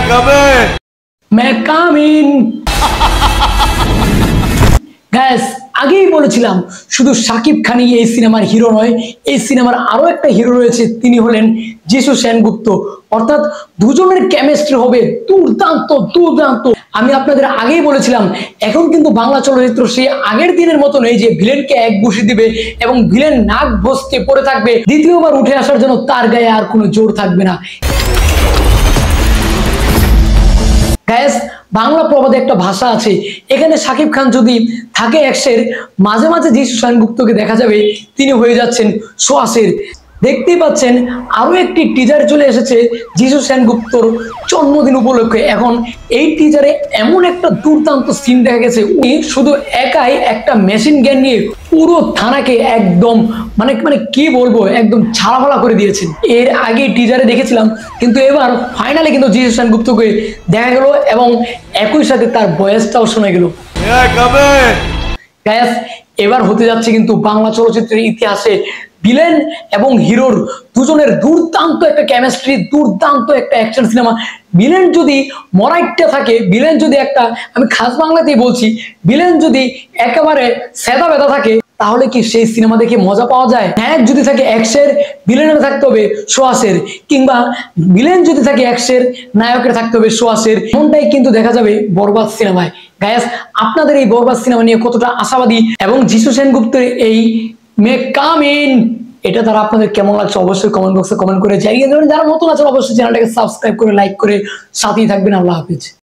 मैं कम इन গাইস আগেই বলেছিলাম শুধু শাকিব খানই এই সিনেমার হিরো নয়, এই সিনেমার আরো একটা হিরো রয়েছে, তিনি হলেন যিশু সেনগুপ্ত। অর্থাৎ দুজনের কেমিস্ট্রি হবে দুর্দান্ত দুর্দান্ত। আমি আপনাদের আগেই বলেছিলাম এখন কিন্তু বাংলা চলচ্চিত্র সেই আগের দিনের মতো নেই যে ভিলেনকে এক ঘুষি দিবে এবং ভিলেন নাক বসতে পড়ে থাকবে, দ্বিতীয়বার উঠে আসার জন্য তার গায়ে আর কোনো জোর থাকবে না। গাইস বাংলা প্রবাদে একটা ভাষা আছে, এখানে শাকিব খান যদি থাকে একশের, মাঝে মাঝে যিশু সেনগুপ্তকে দেখা যাবে তিনি হয়ে যাচ্ছেন সোয়াশের। দেখতেই পাচ্ছেন আরো একটি টিজার চলে এসেছে যিশু সেনগুপ্তর জন্মদিন উপলক্ষে। এখন এই টিজারে এমন একটা দুর্দান্ত সিন দেখা গেছে, উনি শুধু একাই একটা মেশিন গান নিয়ে পুরো থানাকে একদম মানে মানে কি বলবো একদম ছাড়াফাড়া করে দিয়েছেন। এর আগে টিজারে দেখেছিলাম, কিন্তু এবার ফাইনালি কিন্তু যিশু সেনগুপ্তকে দেখা গেল এবং একই সাথে তার ভয়েসটাও শোনা গেল। গাইস এবার হতে যাচ্ছে কিন্তু বাংলা চলচ্চিত্রের ইতিহাসে ভিলেন এবং হিরোর দুজনের দুর্দান্ত একটা কেমিস্ট্রি, দুর্দান্ত একটা অ্যাকশন সিনেমা। ভিলেন যদি মরাইটটা থাকে, ভিলেন যদি একটা, আমি খাস বাংলাতেই বলছি, ভিলেন যদি একেবারে সেদা বেদা থাকে তাহলে কি সেই সিনেমা দেখে মজা পাওয়া যায়? নায়ক যদি থাকে একশের, ভিলেনের থাকতে হবে সোয়াশের, কিংবা ভিলেন যদি থাকে একশের, নায়কের থাকতে হবে সোয়াশের। এমনটাই কিন্তু দেখা যাবে বরবাদ সিনেমায়। গাইস আপনাদের এই বরবাদ সিনেমা নিয়ে কতটা আশাবাদী এবং যিশু সেনগুপ্তের এই মে কাম ইন এটা তারা আপনাদের কেমন লাগছে অবশ্যই কমেন্ট বক্সে কমেন্ট করে জানিয়ে দেবেন। যারা নতুন আছেন অবশ্যই চ্যানেলটাকে সাবস্ক্রাইব করে লাইক করে সাথেই থাকবেন। আল্লাহ হাফেজ।